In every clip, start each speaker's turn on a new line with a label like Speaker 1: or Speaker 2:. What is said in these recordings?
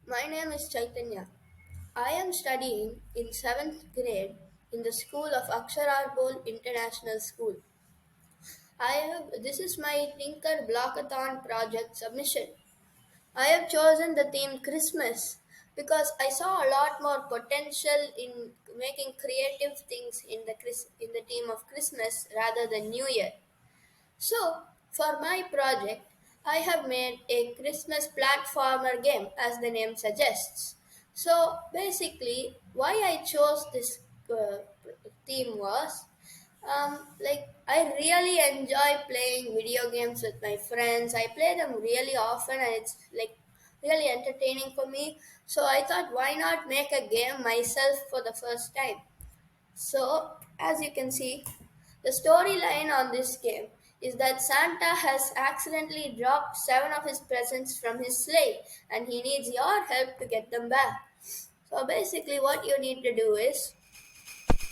Speaker 1: My name is Chaitanya. I am studying in 7th grade in the school of Akshararbol International School. This is my Tinker Blockathon project submission. I have chosen the theme Christmas because I saw a lot more potential in making creative things in the theme of Christmas rather than New Year. So, for my project, I have made a Christmas platformer game as the name suggests. So, basically, why I chose this theme was I really enjoy playing video games with my friends. I play them really often and it's like really entertaining for me. So, I thought, why not make a game myself for the first time? So, as you can see, the storyline on this game is that Santa has accidentally dropped 7 of his presents from his sleigh and he needs your help to get them back. So, basically, what you need to do is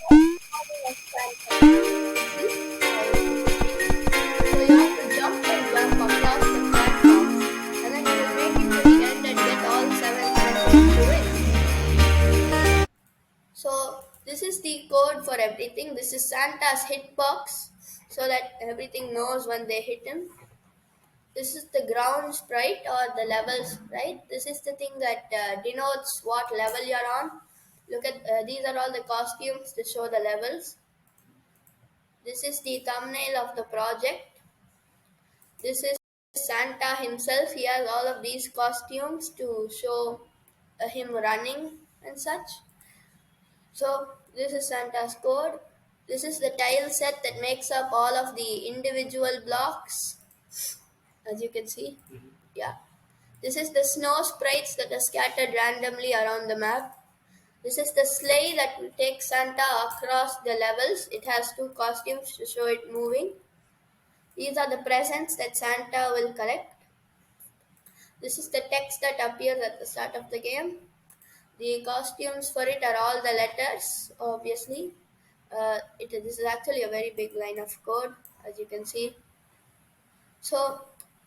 Speaker 1: so you have to jump and jump across the platform and then you will make it to the end and get all 7 presents to win. So this is the code for everything. This is Santa's hitbox so that everything knows when they hit him. This is the ground sprite or the level sprite. This is the thing that denotes what level you're on. Look at these are all the costumes to show the levels. This is the thumbnail of the project. This is Santa himself. He has all of these costumes to show him running and such. So this is Santa's code. This is the tile set that makes up all of the individual blocks, as you can see. Yeah. This is the snow sprites that are scattered randomly around the map. This is the sleigh that will take Santa across the levels. It has two costumes to show it moving. These are the presents that Santa will collect. This is the text that appears at the start of the game. The costumes for it are all the letters, obviously. This is actually a very big line of code, as you can see. So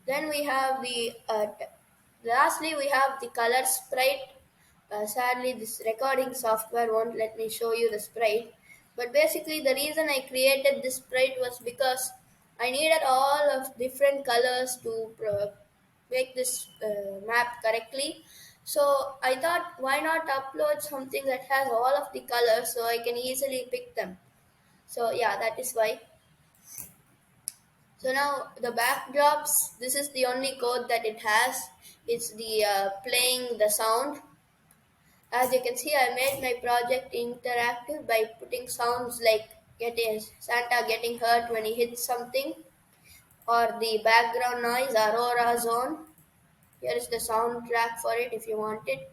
Speaker 1: then we have lastly we have the color sprite. Sadly, this recording software won't let me show you the sprite. But basically, the reason I created this sprite was because I needed all of different colors to make this map correctly. So I thought, why not upload something that has all of the colors so I can easily pick them. So yeah, that is why. So now the backdrops, this is the only code that it has. It's the playing the sound. As you can see, I made my project interactive by putting sounds like getting Santa getting hurt when he hits something, or the background noise Aurora Zone. Here is the soundtrack for it if you want it,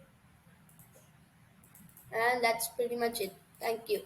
Speaker 1: and that's pretty much it. Thank you.